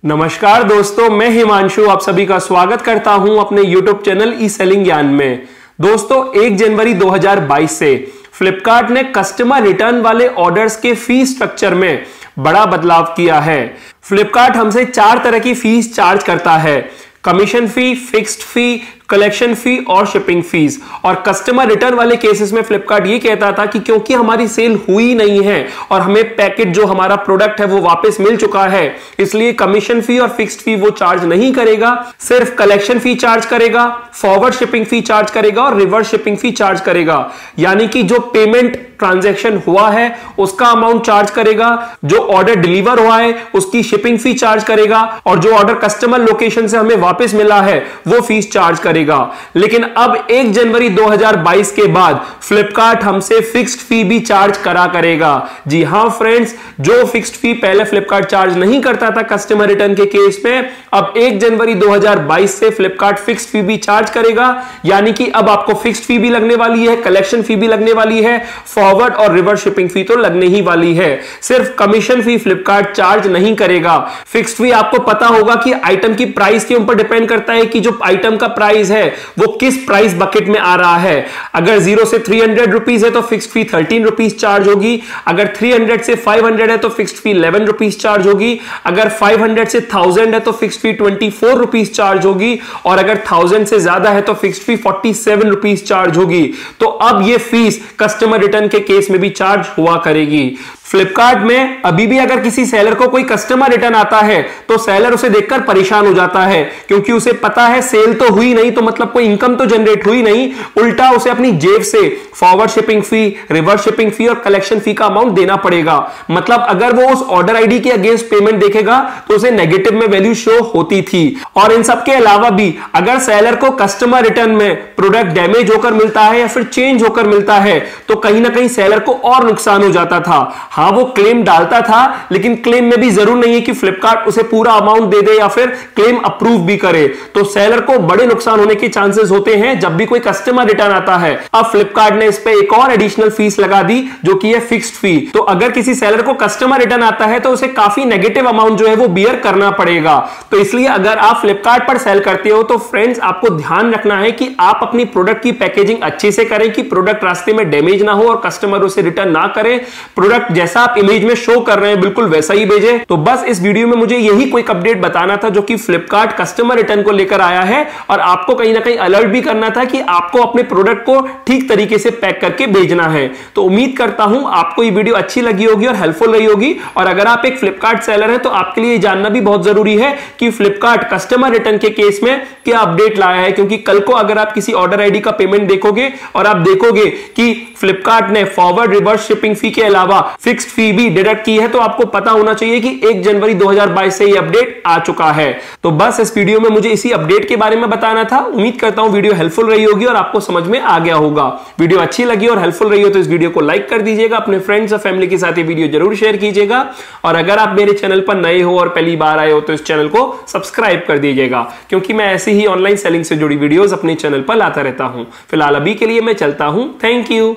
नमस्कार दोस्तों, मैं हिमांशु आप सभी का स्वागत करता हूं अपने YouTube चैनल ई सेलिंग ज्ञान में। दोस्तों 1 जनवरी 2022 से फ्लिपकार्ट ने कस्टमर रिटर्न वाले ऑर्डर्स के फी स्ट्रक्चर में बड़ा बदलाव किया है। फ्लिपकार्ट हमसे 4 तरह की फीस चार्ज करता है: कमीशन फी, फिक्स्ड फी, कलेक्शन फी और शिपिंग फीस। और कस्टमर रिटर्न वाले केसेस में फ्लिपकार्ट ये कहता था कि क्योंकि हमारी सेल हुई नहीं है और हमें पैकेट जो हमारा प्रोडक्ट है वो वापस मिल चुका है, इसलिए कमीशन फी और फिक्स्ड फी वो चार्ज नहीं करेगा, सिर्फ कलेक्शन फी चार्ज करेगा, फॉरवर्ड शिपिंग फी चार्ज करेगा और रिवर्स शिपिंग फी चार्ज करेगा। यानी कि जो पेमेंट ट्रांजैक्शन हुआ है उसका अमाउंट चार्ज करेगा, जो ऑर्डर डिलीवर हुआ है उसकी शिपिंग फी चार्ज करेगा और जो ऑर्डर कस्टमर लोकेशन से हमें वापस मिला है वो फीस चार्ज करेगा। लेकिन अब 1 जनवरी 2022 के बाद फ्लिपकार्ट हमसे फिक्स्ड फी भी चार्ज करेगा। जी हां फ्रेंड्स, जो फिक्स्ड फी पहले फ्लिपकार्ट चार्ज नहीं करता था कस्टमर रिटर्न के केस में, अब 1 जनवरी 2022 से फ्लिपकार्ट फिक्स्ड फी भी चार्ज करेगा। यानी कि अब आपको फिक्स्ड फी भी लगने वाली है, कलेक्शन फी भी लगने वाली है, फॉरवर्ड और रिवर्स शिपिंग फी तो लगने ही वाली है। सिर्फ कमीशन फी फ्लिपकार्ट चार्ज नहीं करेगा। फिक्स्ड फी आपको पता होगा कि आइटम की प्राइस के ऊपर डिपेंड करता है कि जो आइटम का प्राइस है वो किस प्राइस बकेट में आ रहा है। अगर 0 से 300 रुपीज है तो फिक्स्ड फी 13 रुपीज चार्ज होगी। अगर 300 से 500 है तो फिक्स्ड फी 11 रुपीज चार्ज होगी। अगर 500 से 1000 है तो फिक्स्ड फी 24 रुपीज चार्ज होगी। और अगर 1000 से ज्यादा है तो फिक्स्ड फी 47 रुपीज चार्ज होगी। तो अब ये फीस कस्टमर रिटर्न के केस में भी चार्ज हुआ करेगी। फ्लिपकार्ट में अभी भी अगर किसी सेलर को कोई कस्टमर रिटर्न आता है तो सेलर उसे देखकर परेशान हो जाता है, क्योंकि उसे पता है सेल तो हुई नहीं, तो मतलब कोई इनकम तो जनरेट हुई नहीं, उल्टा उसे अपनी जेब से फॉरवर्ड शिपिंग फी, रिवर्स शिपिंग फी और कलेक्शन फी का अमाउंट देना पड़ेगा। मतलब अगर वो उस ऑर्डर आईडी के अगेंस्ट पेमेंट देखेगा तो उसे नेगेटिव में वैल्यू शो होती थी। और इन सब के अलावा भी अगर सेलर को कस्टमर रिटर्न में प्रोडक्ट डैमेज होकर मिलता है या फिर चेंज होकर मिलता है तो कहीं ना कहीं सेलर को और नुकसान हो जाता था। हाँ, वो क्लेम डालता था, लेकिन क्लेम में भी जरूर नहीं है कि फ्लिपकार्ट उसे पूरा अमाउंट दे दे या फिर क्लेम अप्रूव भी करे। तो सेलर को बड़े नुकसान होने के चांसेस होते हैं जब भी कोई कस्टमर रिटर्न आता है। अब फ्लिपकार्ट ने इस पे एक और एडिशनल फीस लगा दी जो कि है फिक्स्ड फी। तो अगर किसी सेलर को कस्टमर रिटर्न आता है तो उसे काफी नेगेटिव अमाउंट जो है वो बियर करना पड़ेगा। तो इसलिए अगर आप फ्लिपकार्ट पर सेल करते हो तो फ्रेंड्स आपको ध्यान रखना है कि आप अपनी प्रोडक्ट की पैकेजिंग अच्छे से करें कि प्रोडक्ट रास्ते में डैमेज ना हो और कस्टमर उसे रिटर्न ना करे। प्रोडक्ट जैसा आप इमेज में शो कर रहे हैं बिल्कुल वैसा ही भेजें। तो बस इस वीडियो में मुझे यही क्विक अपडेट बताना था जो कि फ्लिपकार्ट कस्टमर रिटर्न को लेकर आया है, और आपको कहीं ना कहीं अलर्ट भी करना था कि आपको अपने प्रोडक्ट को ठीक तरीके से पैक करके भेजना है। तो उम्मीद करता हूं आपको ये वीडियो अच्छी लगी होगी और हेल्पफुल रही होगी। और अगर आप एक फ्लिपकार्ट सेलर हैं तो आपके लिए जानना भी बहुत जरूरी है कि फ्लिपकार्ट कस्टमर रिटर्न के केस में क्या अपडेट लाया है, क्योंकि कल को अगर आप किसी ऑर्डर आईडी का पेमेंट देखोगे और आप देखोगे कि फ्लिपकार्ट ने फॉरवर्ड रिवर्स शिपिंग फी के अलावा फिक्स्ड फी भी डिडक्ट की है तो आपको पता होना चाहिए कि 1 जनवरी 2022 से ये अपडेट आ चुका है। तो बस इस वीडियो में मुझे इसी अपडेट के बारे में बताना था। उम्मीद करता हूं वीडियो हेल्पफुल रही होगी और आपको समझ में आ गया होगा। वीडियो अच्छी लगी और हेल्पफुल रही हो तो इस वीडियो को लाइक कर दीजिएगा, अपने फ्रेंड्स और फैमिली के साथ ये वीडियो जरूर शेयर कीजिएगा। और अगर आप मेरे चैनल पर नए हो और पहली बार आए हो तो इस चैनल को सब्सक्राइब कर दीजिएगा, क्योंकि मैं ऐसी ही ऑनलाइन सेलिंग से जुड़ी वीडियोस अपने चैनल पर लाता रहता हूं। फिलहाल अभी के लिए मैं चलता हूं। Thank you.